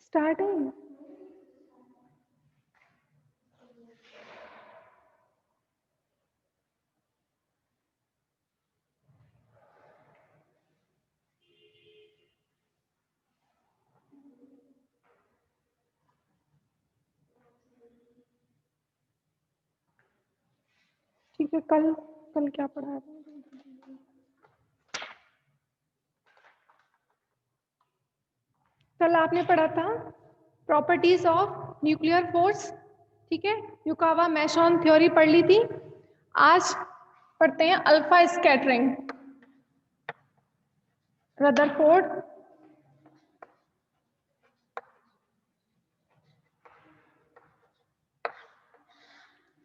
Starting ठीक है। कल कल क्या पढ़ा है? कल आपने पढ़ा था प्रॉपर्टीज ऑफ न्यूक्लियर फोर्स, ठीक है, युकावा मैशॉन थ्योरी पढ़ ली थी। आज पढ़ते हैं alpha scattering, Rutherford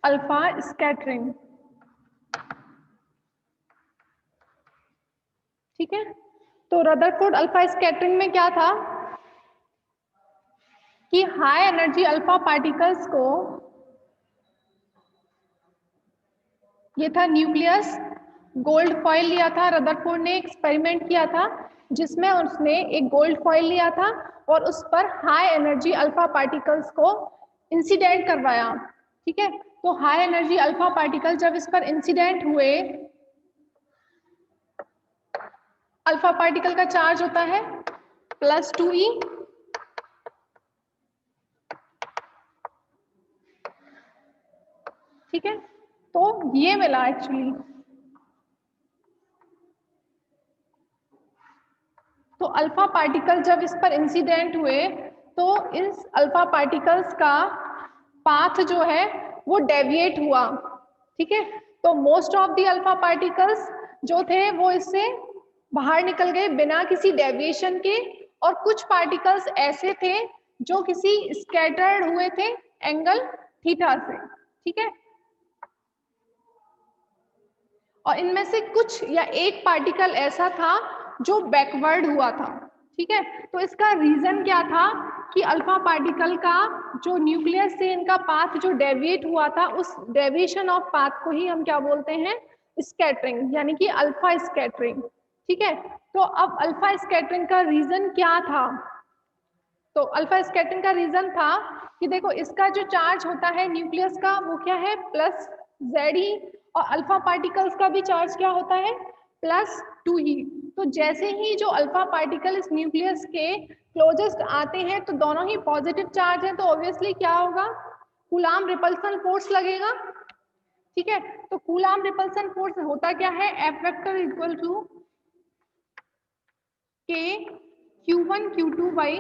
alpha scattering, ठीक है। तो रदरफोर्ड अल्फा स्कैटरिंग में क्या था कि हाई एनर्जी अल्फा पार्टिकल्स को, ये था न्यूक्लियस, गोल्ड फॉइल लिया था रदरफोर्ड ने, एक्सपेरिमेंट किया था जिसमें उसने एक गोल्ड फॉइल लिया था और उस पर हाई एनर्जी अल्फा पार्टिकल्स को इंसिडेंट करवाया, ठीक है। तो हाई एनर्जी अल्फा पार्टिकल जब इस पर इंसिडेंट हुए, अल्फा पार्टिकल का चार्ज होता है +2e, ठीक है। तो ये मिला एक्चुअली। तो अल्फा पार्टिकल जब इस पर इंसिडेंट हुए तो इस अल्फा पार्टिकल्स का पाथ जो है वो डेविएट हुआ, ठीक है। तो most of the alpha particles जो थे वो इससे बाहर निकल गए बिना किसी डेविएशन के, और कुछ पार्टिकल्स ऐसे थे जो किसी स्कैटर्ड हुए थे एंगल थीटा से, ठीक है। और इनमें से कुछ या एक पार्टिकल ऐसा था जो बैकवर्ड हुआ था, ठीक है। तो इसका रीजन क्या था कि अल्फा पार्टिकल का जो न्यूक्लियस से इनका पाथ जो डेविएट हुआ था, उस डेविएशन ऑफ पाथ को ही हम क्या बोलते हैं, स्कैटरिंग, यानी कि अल्फा स्कैटरिंग, ठीक है। तो अब अल्फा स्कैटरिंग का रीजन क्या था? तो अल्फा स्कैटरिंग का रीजन था कि देखो इसका जो चार्ज होता है न्यूक्लियस का वो क्या है +Ze, और अल्फा पार्टिकल्स का भी चार्ज क्या होता है +2e। तो जैसे ही जो अल्फा पार्टिकल इस न्यूक्लियस के क्लोजेस्ट आते हैं तो दोनों ही पॉजिटिव चार्ज है, तो ऑब्वियसली क्या होगा, कूलाम रिपल्सन फोर्स लगेगा, ठीक है। तो कूलाम रिपल्सन फोर्स होता क्या है, F vector equal to K Q1 Q2 by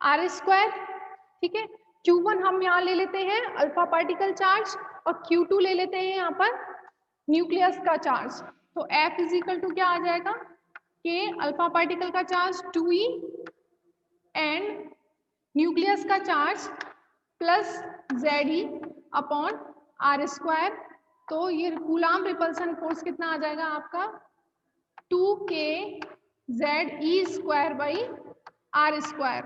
R², ठीक है। Q1 हम यहाँ ले लेते हैं अल्फा पार्टिकल चार्ज और Q2 ले लेते हैं यहाँ पर न्यूक्लियस का चार्ज। तो F इज इक्वल टू क्या आ जाएगा, K अल्फा पार्टिकल का चार्ज 2e एंड न्यूक्लियस का चार्ज +Ze अपॉन R²। तो ये कूलाम रिपल्सन फोर्स कितना आ जाएगा आपका 2kZe² बाई R²,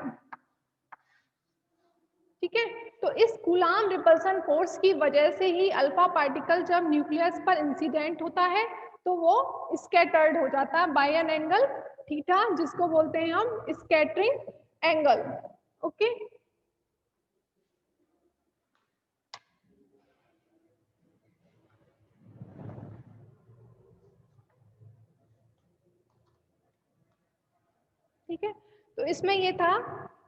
ठीक है। तो इस कूलाम रिपल्सन फोर्स की वजह से ही अल्फा पार्टिकल जब न्यूक्लियस पर इंसिडेंट होता है तो वो स्कैटर्ड हो जाता है बाय एन एंगल थीटा, जिसको बोलते हैं हम स्कैटरिंग एंगल, ओके। ठीक है। तो इसमें ये था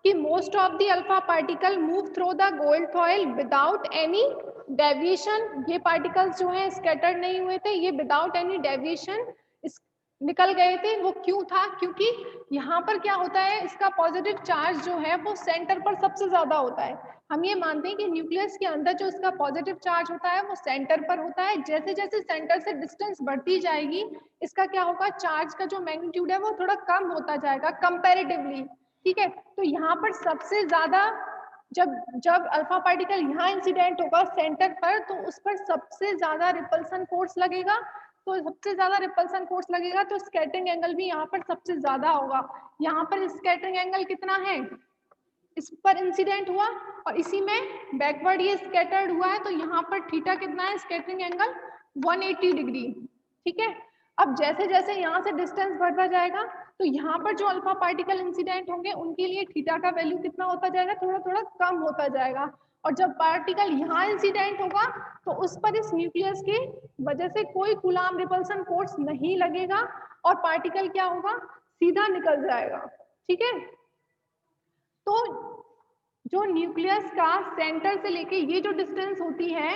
कि most of the alpha particle move through the gold foil without any deviation. ये पार्टिकल्स जो हैं स्कैटर्ड नहीं हुए थे, ये विदाउट एनी डेविएशन निकल गए थे। वो क्यों था, क्योंकि यहाँ पर क्या होता है, इसका पॉजिटिव चार्ज जो है वो सेंटर पर सबसे ज्यादा होता है। हम ये मानते हैं कि न्यूक्लियस के अंदर जो इसका पॉजिटिव चार्ज होता है वो सेंटर पर होता है। जैसे जैसे सेंटर से डिस्टेंस बढ़ती जाएगी इसका क्या होगा, चार्ज का जो मैग्नीट्यूड है वो थोड़ा कम होता जाएगा कंपैरेटिवली, ठीक है। तो यहाँ पर सबसे ज्यादा जब जब अल्फा पार्टिकल यहाँ इंसिडेंट होगा सेंटर पर तो उस पर सबसे ज्यादा रिपल्सन फोर्स लगेगा। तो सबसे ज्यादा रिपल्सन फोर्स लगेगा तो स्कैटरिंग एंगल भी यहाँ पर सबसे ज्यादा होगा। यहाँ पर स्कैटरिंग एंगल कितना है इस पर इंसिडेंट हुआ और इसी में बैकवर्ड ये स्कैटर्ड हुआ है, तो यहाँ पर थीटा कितना है, स्कैटरिंग एंगल 180 डिग्री। ठीक है, अब जैसे जैसे यहाँ से डिस्टेंस बढ़ता जाएगा तो यहाँ पर जो अल्फा पार्टिकल इंसिडेंट होंगे उनके लिए थीटा का वैल्यू कितना होता जाएगा, थोड़ा थोड़ा कम होता जाएगा। और जब पार्टिकल यहाँ इंसिडेंट होगा तो उस पर इस न्यूक्लियस की वजह से कोई कूलाम रिपल्सन फोर्स नहीं लगेगा और पार्टिकल क्या होगा, सीधा निकल जाएगा। ठीक है, तो जो न्यूक्लियस का सेंटर से लेके ये जो डिस्टेंस होती है,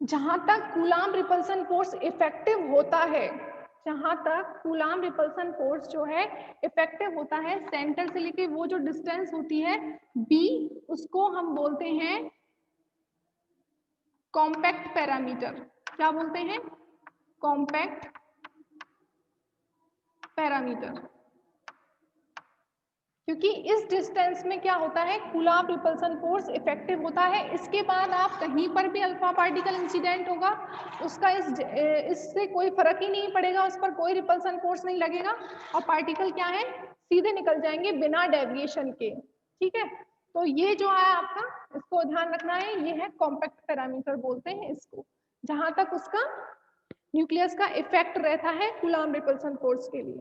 जहां तक कूलाम रिपल्सन फोर्स इफेक्टिव होता है, जहां तक कूलाम रिपल्सन फोर्स जो है इफेक्टिव होता है, सेंटर से लेके वो जो डिस्टेंस होती है b, उसको हम बोलते हैं कॉम्पैक्ट पैरामीटर। क्या बोलते हैं, कॉम्पैक्ट पैरामीटर। क्योंकि इस डिस्टेंस में क्या होता है, कूलाम रिपल्सन फोर्स इफेक्टिव होता है। इसके बाद आप कहीं पर भी अल्फा पार्टिकल इंसिडेंट होगा, उसका इससे कोई फर्क ही नहीं पड़ेगा, उस पर कोई रिपल्सन फोर्स नहीं लगेगा और पार्टिकल क्या है, सीधे निकल जाएंगे बिना डेविएशन के। ठीक है, तो ये जो है आपका, इसको ध्यान रखना है, ये है कॉम्पैक्ट पैरामीटर बोलते हैं इसको, जहां तक उसका न्यूक्लियस का इफेक्ट रहता है कूलाम रिपल्सन फोर्स के लिए।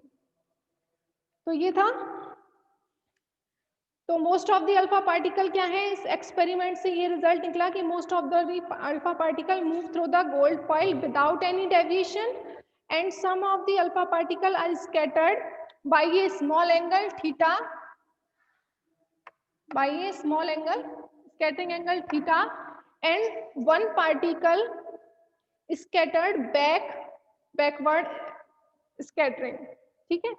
तो ये था। तो most of the alpha particle क्या है, इस एक्सपेरिमेंट से ये रिजल्ट निकला कि most of the alpha particle move through the gold foil without any deviation and some of the alpha particle are scattered by a small angle theta, by a small angle scattering angle theta, and one particle scattered backward scattering। ठीक है,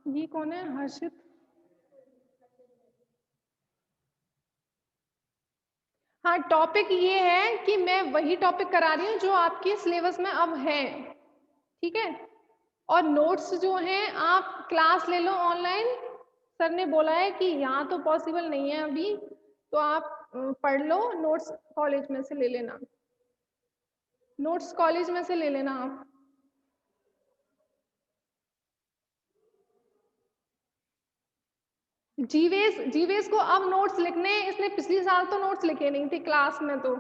ये कौन है, हर्षित? हाँ, topic ये है कि मैं वही टॉपिक करा रही हूँ जो आपके सिलेबस में अब है। ठीक है, और नोट्स जो हैं आप क्लास ले लो ऑनलाइन, सर ने बोला है कि यहाँ तो पॉसिबल नहीं है अभी, तो आप पढ़ लो, नोट्स कॉलेज में से ले लेना, नोट्स कॉलेज में से ले लेना आप। जीवेस को अब नोट्स लिखने हैं, इसने पिछले साल तो नोट्स लिखे नहीं थे क्लास में, तो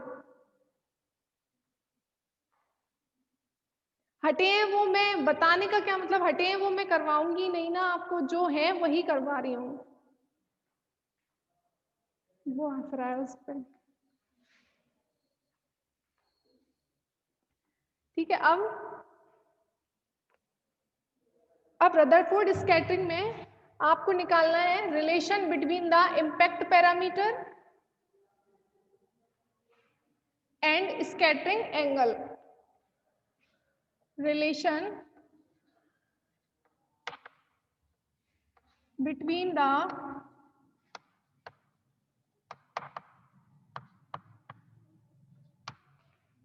हटे हैं वो, मैं बताने का क्या मतलब, हटे हैं वो मैं करवाऊंगी नहीं ना आपको, जो है वही करवा रही हूँ। वो हंस रहा है उस पर। ठीक है, अब रदरफोर्ड स्कैटरिंग में आपको निकालना है relation between the impact parameter and scattering angle. Relation between the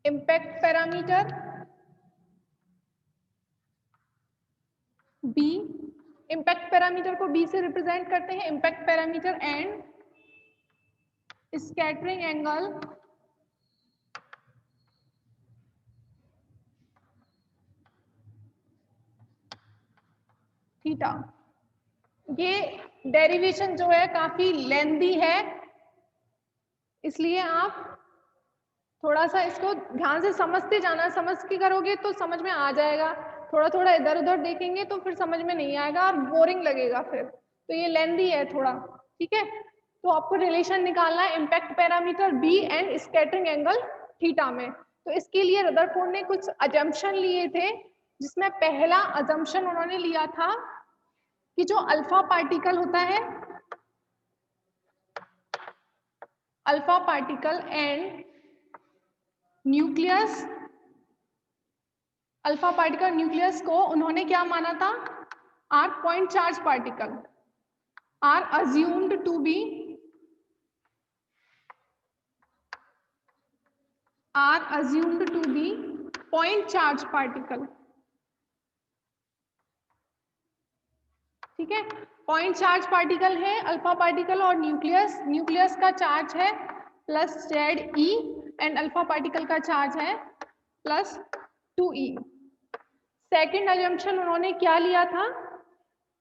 impact parameter B, impact parameter को बी से रिप्रेजेंट करते हैं, impact parameter and scattering angle theta. ये डेरिवेशन जो है काफी लेंथी है, इसलिए आप थोड़ा सा इसको ध्यान से समझते जाना, समझ के करोगे तो समझ में आ जाएगा, थोड़ा थोड़ा इधर उधर देखेंगे तो फिर समझ में नहीं आएगा और बोरिंग लगेगा फिर, तो ये लेंथी है थोड़ा। ठीक है, तो आपको रिलेशन निकालना है impact parameter B and scattering angle theta में। तो इसके लिए रदरफोर्ड ने कुछ अजम्पशन लिए थे, जिसमें पहला अजम्पशन उन्होंने लिया था कि जो अल्फा पार्टिकल होता है, alpha particle and nucleus, alpha particle nucleus को उन्होंने क्या माना था, are point charge particle, are assumed to be, are assumed to be point charge particle. ठीक है। पॉइंट चार्ज पार्टिकल है अल्फा पार्टिकल और न्यूक्लियस, न्यूक्लियस का चार्ज है +Ze एंड अल्फा पार्टिकल का चार्ज है +2e। सेकेंड अजम्पशन उन्होंने क्या लिया था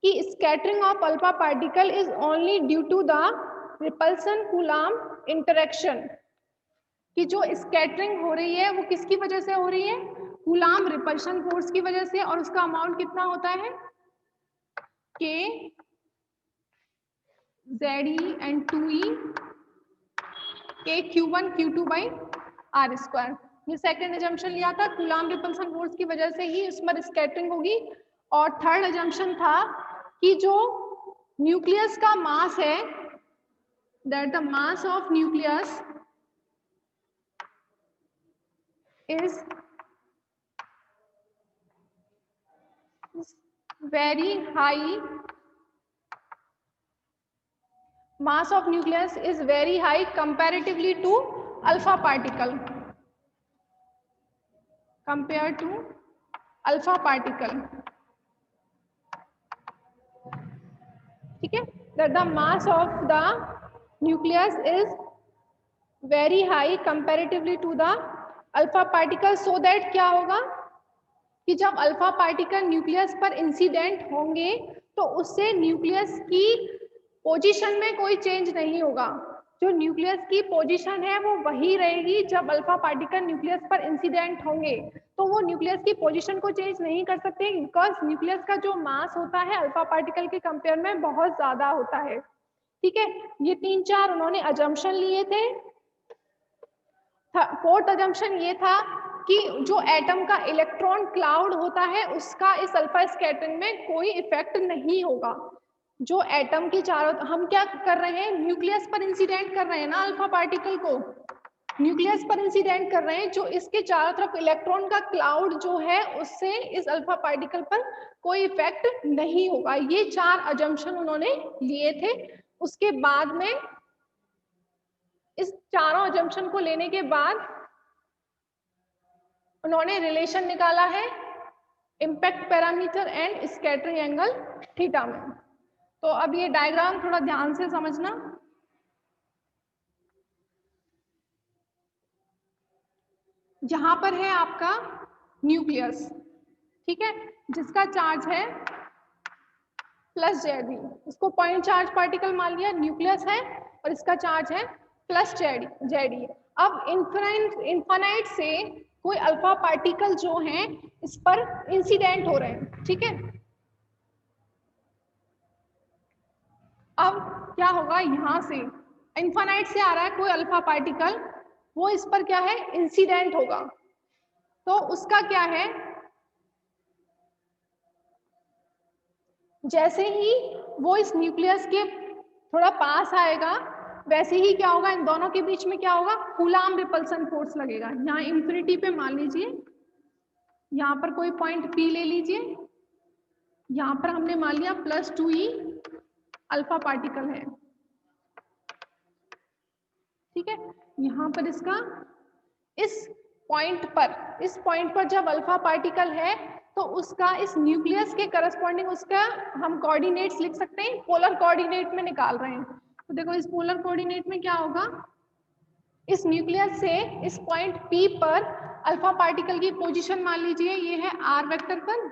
कि scattering of alpha particle is only due to the repulsion coulomb interaction, कि जो स्कैटरिंग हो रही है वो किसकी वजह से हो रही है, कूलम्ब रिपल्शन फोर्स की वजह से, और उसका अमाउंट कितना होता है K ZE and 2E K Q1 Q2 by R²। ये सेकेंड अजम्पशन लिया था, कूलम्ब रिपल्सन फोर्स की वजह से ही उसमें स्कैटरिंग होगी। और थर्ड अजम्पशन था कि जो न्यूक्लियस का मास है, that the mass of nucleus is very high, mass of nucleus is very high comparatively to alpha particle, compared to alpha particle, ठीक है। that the mass of the nucleus is very high comparatively to the alpha particle, so that क्या होगा कि जब alpha particle nucleus पर incident होंगे तो उससे न्यूक्लियस की पोजीशन में कोई चेंज नहीं होगा, जो न्यूक्लियस की पोजीशन है वो वही रहेगी। जब अल्फा पार्टिकल न्यूक्लियस पर इंसिडेंट होंगे तो वो न्यूक्लियस की पोजीशन को चेंज नहीं कर सकते, बिकॉज न्यूक्लियस का जो मास होता है अल्फा पार्टिकल के कंपेयर में बहुत ज्यादा होता है, ठीक है। ये 3-4 उन्होंने अजम्पशन लिए थे। फोर्थ अजम्पशन ये था कि जो एटम का इलेक्ट्रॉन क्लाउड होता है उसका इस अल्फा स्कैटरिंग में कोई इफेक्ट नहीं होगा। जो एटम के चारों, हम क्या कर रहे हैं, न्यूक्लियस पर इंसिडेंट कर रहे हैं ना, अल्फा पार्टिकल को न्यूक्लियस पर इंसिडेंट कर रहे हैं, जो इसके चारों तरफ इलेक्ट्रॉन का क्लाउड जो है उससे इस अल्फा पार्टिकल पर कोई इफेक्ट नहीं होगा। ये 4 अजम्पशन उन्होंने लिए थे। उसके बाद में इस चारों अजम्पशन को लेने के बाद उन्होंने रिलेशन निकाला है impact parameter and scattering angle theta में। तो अब ये डायग्राम थोड़ा ध्यान से समझना। यहां पर है आपका न्यूक्लियस, ठीक है, जिसका चार्ज है +ZE, इसको पॉइंट चार्ज पार्टिकल मान लिया, न्यूक्लियस है और इसका चार्ज है +ZE। अब इन्फानाइट से कोई अल्फा पार्टिकल जो हैं इस पर इंसिडेंट हो रहे हैं, ठीक है। अब क्या होगा, यहां से इन्फानाइट से आ रहा है कोई अल्फा पार्टिकल, वो इस पर क्या है, इंसिडेंट होगा, तो उसका क्या है, जैसे ही वो इस न्यूक्लियस के थोड़ा पास आएगा वैसे ही क्या होगा, इन दोनों के बीच में क्या होगा, कूलम्ब रिपल्सन फोर्स लगेगा। यहाँ इंफिनिटी पे मान लीजिए, यहाँ पर कोई पॉइंट P ले लीजिए, यहाँ पर हमने मान लिया +2E अल्फा पार्टिकल है, ठीक है। यहाँ पर इसका इस पॉइंट पर जब अल्फा पार्टिकल है तो उसका इस न्यूक्लियस के करस्पॉन्डिंग उसका हम कोऑर्डिनेट्स लिख सकते हैं, पोलर कोऑर्डिनेट में निकाल रहे हैं। तो देखो इस पोलर कोऑर्डिनेट में क्या होगा, इस न्यूक्लियस से इस पॉइंट P पर अल्फा पार्टिकल की पोजीशन मान लीजिए ये है r वेक्टर पर,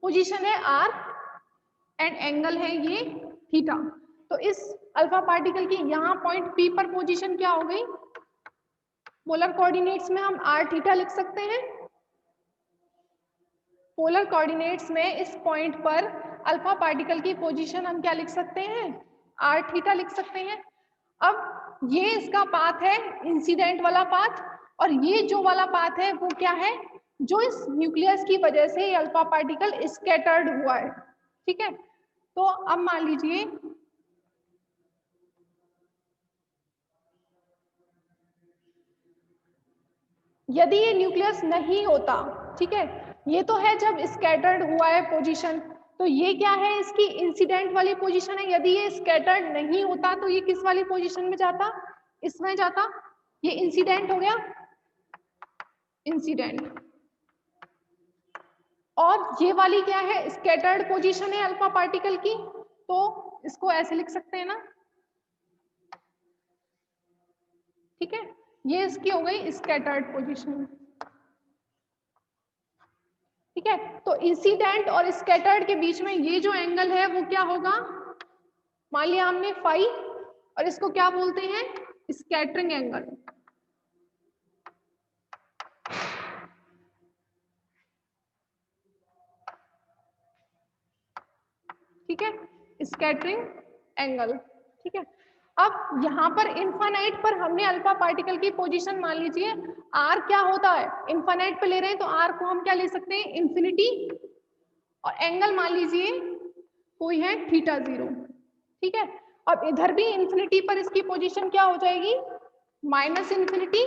पोजीशन है r एंड एंगल है ये थीटा। तो इस अल्फा पार्टिकल की यहाँ पॉइंट P पर पोजीशन क्या हो गई, पोलर कोऑर्डिनेट्स में हम r थीटा लिख सकते हैं। पोलर कोऑर्डिनेट्स में इस पॉइंट पर अल्फा पार्टिकल की पोजीशन हम क्या लिख सकते हैं, r थीटा लिख सकते हैं। अब ये इसका पाथ है इंसिडेंट वाला पाथ, और ये जो वाला पाथ है वो क्या है, जो इस न्यूक्लियस की वजह से ये अल्फा पार्टिकल स्कैटर्ड हुआ है, ठीक है। तो अब मान लीजिए यदि ये न्यूक्लियस नहीं होता, ठीक है, ये तो है जब स्कैटर्ड हुआ है पोजीशन, तो ये क्या है, इसकी इंसिडेंट वाली पोजीशन है। यदि ये स्कैटर्ड नहीं होता तो ये किस वाली पोजीशन में जाता, इसमें जाता, ये इंसिडेंट हो गया, इंसिडेंट। और ये वाली क्या है, स्कैटर्ड पोजीशन है अल्फा पार्टिकल की, तो इसको ऐसे लिख सकते हैं ना, ठीक है, ये इसकी हो गई स्कैटर्ड पोजीशन, ठीक है। तो इंसिडेंट और स्कैटर्ड के बीच में ये जो एंगल है वो क्या होगा, मान लिया हमने फाई, और इसको क्या बोलते हैं, स्कैटरिंग एंगल, ठीक है, स्कैटरिंग एंगल, ठीक है। अब यहाँ पर इन्फानाइट पर हमने अल्फा पार्टिकल की पोजीशन मान लीजिए आर क्या होता है, इन्फानाइट पे ले रहे हैं तो आर को हम क्या ले सकते हैं, इंफिनिटी, और एंगल मान लीजिए कोई है थीटा 0, ठीक है। अब इधर भी इंफिनिटी पर इसकी पोजीशन क्या हो जाएगी, माइनस इंफिनिटी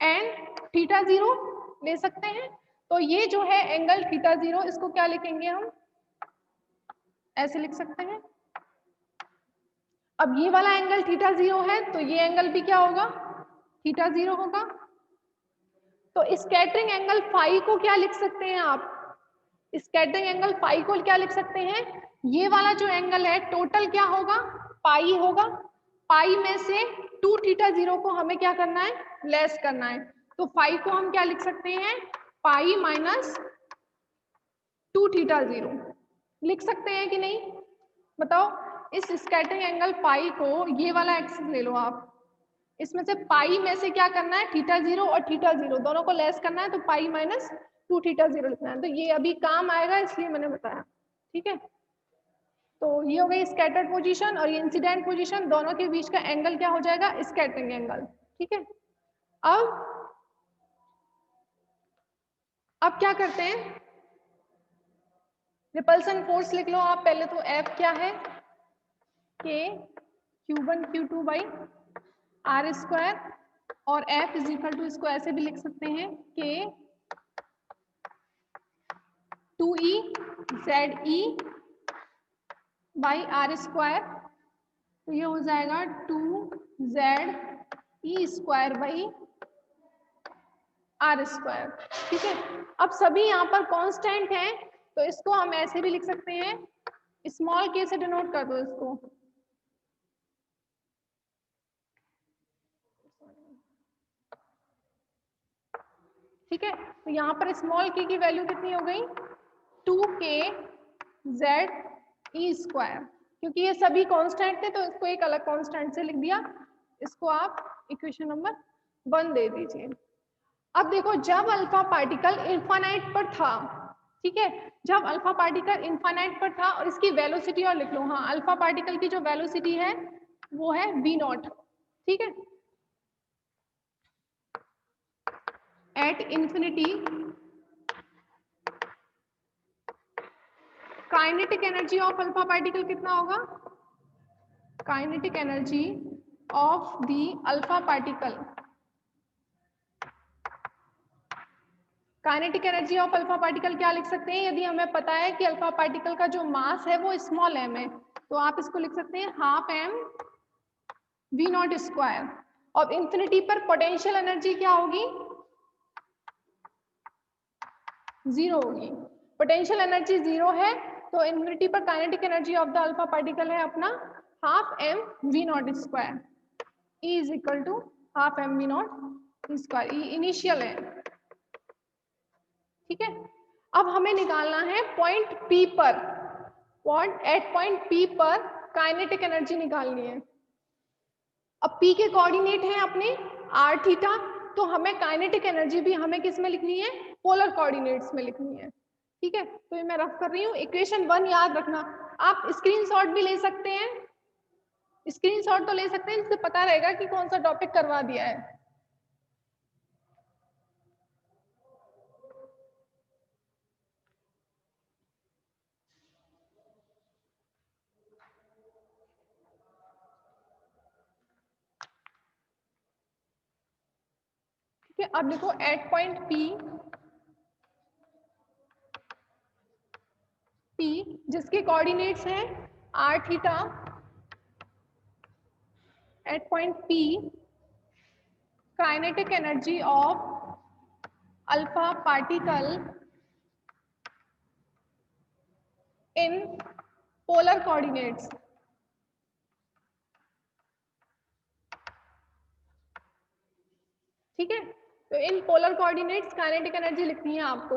एंड थीटा 0 ले सकते हैं। तो ये जो है एंगल थीटा 0, इसको क्या लिखेंगे हम, ऐसे लिख सकते हैं। अब ये वाला एंगल थीटा 0 है तो ये एंगल भी क्या होगा, थीटा 0 होगा। तो स्कैटरिंग एंगल फाई को क्या लिख सकते हैं आप, स्कैटरिंग एंगल फाई को क्या लिख सकते हैं, ये वाला जो एंगल है टोटल क्या होगा, पाई होगा, पाई में से 2 थीटा 0 को हमें क्या करना है, लेस करना है। तो फाई को हम क्या लिख सकते हैं, पाई माइनस 2 थीटा 0 लिख सकते हैं कि नहीं, बताओ। इस स्कैटरिंग एंगल पाई को, ये वाला एक्सिस ले लो आप, इसमें से पाई में से क्या करना है, थीटा 0 और थीटा 0 दोनों को लेस करना है, तो पाई माइनस 2 थीटा 0 लिखना है। तो ये अभी काम आएगा इसलिए मैंने बताया, ठीक है। तो ये हो गई स्कैटर्ड पोजीशन, और ये इंसिडेंट पोजीशन, दोनों के बीच का एंगल क्या हो जाएगा, स्कैटरिंग एंगल, ठीक है। अब क्या करते हैं, रिपल्सन फोर्स लिख लो आप पहले तो, F क्या है, K Q1 Q2 by R square, और F इज इक्वल टू, इसको ऐसे भी लिख सकते हैं, K 2E ZE by R square, तो ये हो जाएगा 2ZE square by R square, ठीक है। अब सभी यहाँ पर कांस्टेंट हैं, तो इसको हम ऐसे भी लिख सकते हैं, स्मॉल k से डिनोट कर दो इसको, ठीक है। तो यहाँ पर स्मॉल k की वैल्यू कितनी हो गई, 2kZE स्क्वायर, क्योंकि ये सभी कांस्टेंट थे तो इसको एक अलग कांस्टेंट से लिख दिया, इसको आप इक्वेशन नंबर 1 दे दीजिए। अब देखो, जब अल्फा पार्टिकल इन्फानाइट पर था, ठीक है, जब अल्फा पार्टिकल इन्फानाइट पर था, और इसकी वेलोसिटी और लिख लो, हाँ, अल्फा पार्टिकल की जो वेलोसिटी है वो है v0, ठीक है। At infinity kinetic energy of alpha particle कितना होगा, kinetic energy of the alpha particle, kinetic energy of alpha particle क्या लिख सकते हैं, यदि हमें पता है कि अल्फा पार्टिकल का जो मास है वो स्मॉल m है, तो आप इसको लिख सकते हैं हाफ m v0 स्क्वायर। और इंफिनिटी पर पोटेंशियल एनर्जी क्या होगी, 0 होगी, पोटेंशियल एनर्जी 0 है, तो इंफिनिटी पर kinetic energy of the alpha particle है अपना half m v0 square, E is equal to half m v0 square, E initial है, ठीक है। अब हमें निकालना है पॉइंट P पर, एट पॉइंट P पर काइनेटिक एनर्जी निकालनी है। अब P के कोऑर्डिनेट हैं अपने r थीटा, तो हमें काइनेटिक एनर्जी भी हमें किस में लिखनी है, पोलर कोऑर्डिनेट्स में लिखनी है, ठीक है। तो ये मैं रफ कर रही हूँ, इक्वेशन 1 याद रखना, आप स्क्रीनशॉट भी ले सकते हैं, स्क्रीनशॉट तो ले सकते हैं, जिससे पता रहेगा कि कौन सा टॉपिक करवा दिया है। ठीक है, अब देखो एट पॉइंट P जिसके कोऑर्डिनेट्स हैं r theta, at point P kinetic energy of alpha particle in polar coordinates. ठीक है, तो in polar coordinates kinetic energy लिखनी है आपको।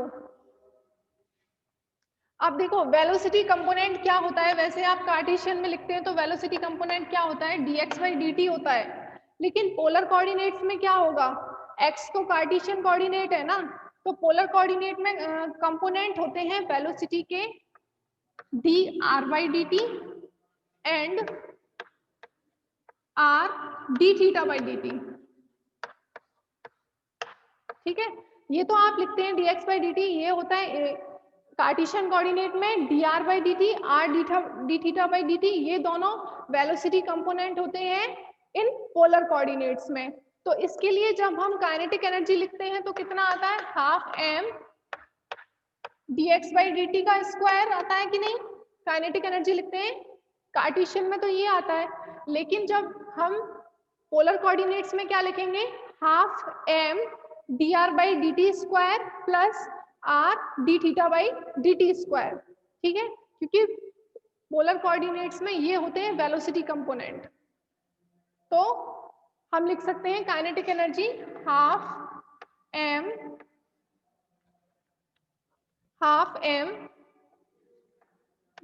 अब देखो वेलोसिटी कंपोनेंट क्या होता है, वैसे आप कार्टेशियन में लिखते हैं तो वेलोसिटी कंपोनेंट क्या होता है, dx/dt होता है, लेकिन पोलर कोऑर्डिनेट्स में क्या होगा, x तो कार्टेशियन कोऑर्डिनेट है ना, तो पोलर कोऑर्डिनेट में कंपोनेंट होते हैं वेलोसिटी के dr/dt एंड r dθ/dt। ठीक है, ये तो आप लिखते हैं dx/dt, ये होता है कार्टेशियन कोऑर्डिनेट में dr/dt, r dθ/dt, ये दोनों वेलोसिटी कंपोनेंट होते हैं इन पोलर कोऑर्डिनेट्स में। तो इसके लिए जब हम काइनेटिक एनर्जी लिखते हैं तो कितना आता है, हाफ m dx/dt का स्क्वायर आता है कि नहीं, काइनेटिक एनर्जी लिखते हैं कार्टेशियन में तो ये आता है, लेकिन जब हम पोलर कोऑर्डिनेट्स में क्या लिखेंगे, half m dr/dt square plus r dθ/dt square. ठीक है, क्योंकि पोलर कोऑर्डिनेट्स में ये होते हैं वेलोसिटी कंपोनेंट, तो हम लिख सकते हैं kinetic energy half m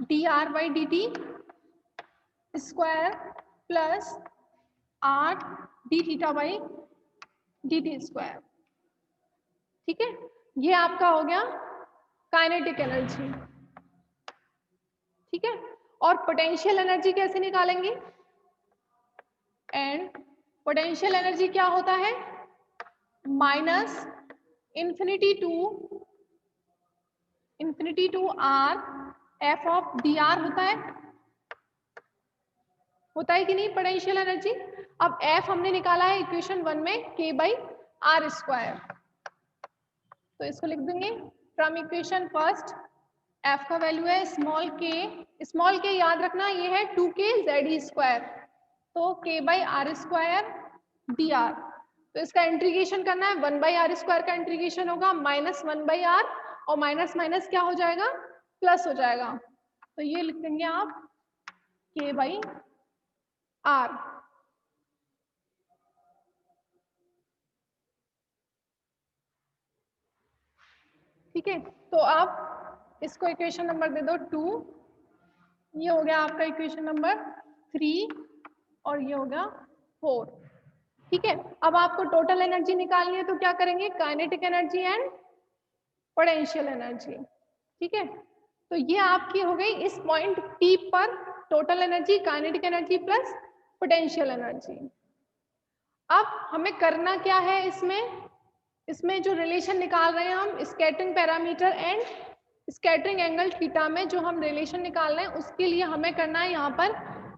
dr/dt square plus r dθ/dt square. ठीक है, ये आपका हो गया काइनेटिक एनर्जी। ठीक है, और पोटेंशियल एनर्जी कैसे निकालेंगे, एंड पोटेंशियल एनर्जी क्या होता है, minus infinity to r f of dr होता है कि नहीं पोटेंशियल एनर्जी। अब f हमने निकाला है इक्वेशन 1 में k/r स्क्वायर, तो इसको लिख देंगे फ्रॉम इक्वेशन फर्स्ट, f का वैल्यू है स्मॉल k याद रखना ये है 2k z स्क्वायर, तो k/r स्क्वायर dr, तो इसका इंटीग्रेशन करना है 1/r स्क्वायर का इंटीग्रेशन होगा माइनस 1/r, और माइनस माइनस क्या हो जाएगा, प्लस हो जाएगा, तो ये लिख देंगे आप k/r। ठीक है, तो आप इसको इक्वेशन नंबर दे दो 2, ये हो गया आपका इक्वेशन नंबर 3 और ये हो गया 4। ठीक है, अब आपको टोटल एनर्जी निकालनी है तो क्या करेंगे, kinetic energy and potential energy. ठीक है, तो ये आपकी हो गई इस पॉइंट P पर total energy, kinetic energy plus potential energy. अब हमें करना क्या है, इसमें जो रिलेशन निकाल रहे हैं हम scattering parameter and scattering angle theta में जो हम रिलेशन निकाल रहे हैं उसके लिए हमें करना है, यहाँ पर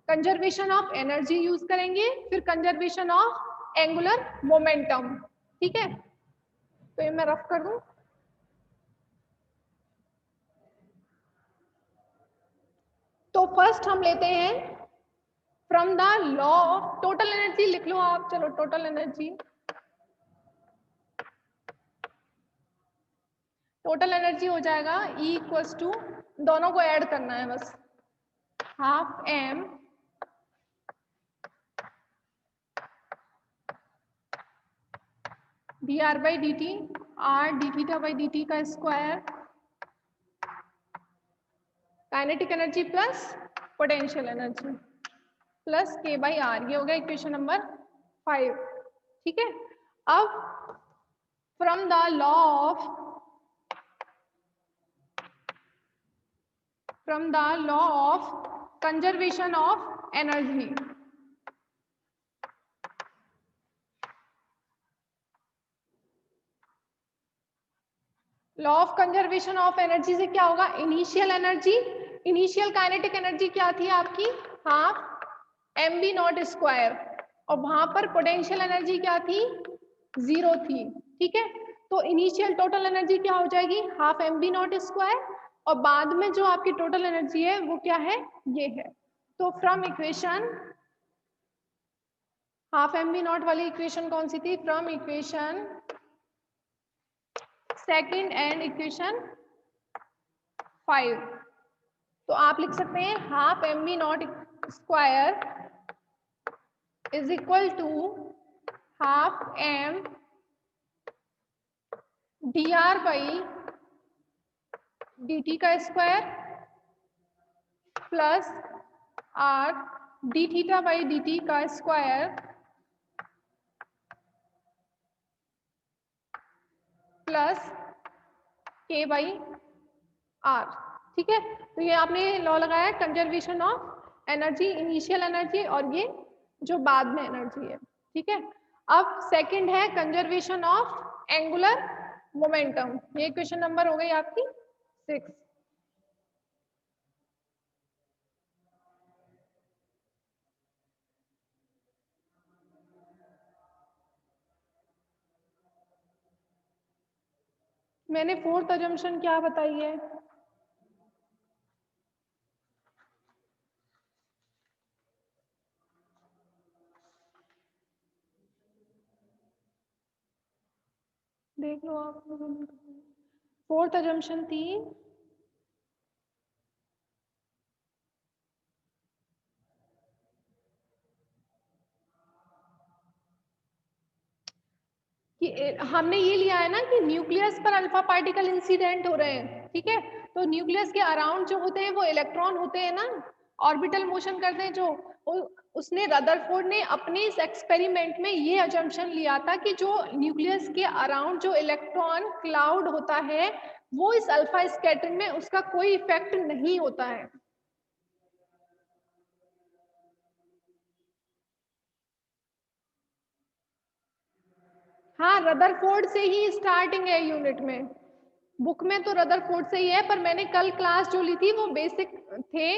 कंजर्वेशन ऑफ एनर्जी यूज करेंगे, फिर कंजर्वेशन ऑफ एंगुलर मोमेंटम। ठीक है, तो ये मैं रफ कर दूं, तो फर्स्ट हम लेते हैं from the law of total energy, लिख लो आप, चलो टोटल एनर्जी, टोटल एनर्जी हो जाएगा E इक्वल्स टू, दोनों को ऐड करना है बस, half m dr/dt r dθ/dt का square, kinetic energy plus potential energy plus k/r, ये हो गया इक्वेशन नंबर 5। ठीक है, अब from the law of conservation of energy, law of conservation of energy से क्या होगा, initial energy, initial kinetic energy क्या थी आपकी, हाफ mv0 स्क्वायर, और वहां पर पोटेंशियल एनर्जी क्या थी, 0 थी। ठीक है, तो इनिशियल टोटल एनर्जी क्या हो जाएगी, हाफ mv0 स्क्वायर, और बाद में जो आपकी टोटल एनर्जी है वो क्या है, ये है। तो फ्रॉम इक्वेशन हाफ mv0 वाली इक्वेशन कौन सी थी, from equation second and equation 5, तो आप लिख सकते हैं half M V naught square is equal to half M D R by D T का square plus R D theta by D T का square plus K by R. ठीक है, तो ये आपने लॉ लगाया conservation of energy, initial energy और ये जो बाद में एनर्जी है। ठीक है, अब सेकंड है कंजर्वेशन ऑफ एंगुलर मोमेंटम। ये क्वेश्चन नंबर हो गई आपकी 6। मैंने फोर्थ अजम्पशन क्या बताई है? देख लो आप, फोर्थ अजम्पशन थी कि हमने ये लिया है ना कि न्यूक्लियस पर अल्फा पार्टिकल इंसिडेंट हो रहे हैं। ठीक है, तो न्यूक्लियस के अराउंड जो होते हैं वो इलेक्ट्रॉन होते हैं ना, ऑर्बिटल मोशन करते हैं जो। उसने रदरफोर्ड ने अपने इस एक्सपेरिमेंट में ये अजम्पशन लिया था कि जो न्यूक्लियस के अराउंड जो इलेक्ट्रॉन क्लाउड होता है वो इस अल्फा स्कैटरिंग में उसका कोई इफेक्ट नहीं होता है। हाँ, रदरफोर्ड से ही स्टार्टिंग है यूनिट में, बुक में तो रदरफोर्ड से ही है, पर मैंने कल क्लास जो ली थी वो बेसिक थे,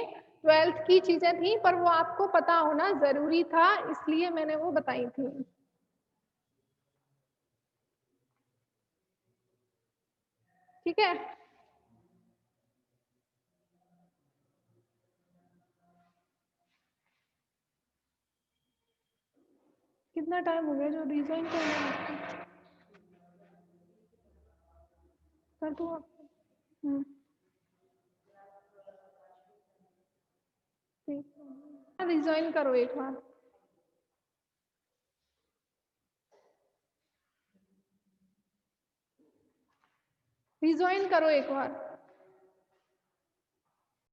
12th की चीजें थी, पर वो आपको पता होना जरूरी था इसलिए मैंने वो बताई थी। ठीक है, कितना टाइम हो गया जो डिजाइन करना है? कर दूँ आपको? ठीक, डिजाइन करो एक बार। रिज्वाइन करो एक बार।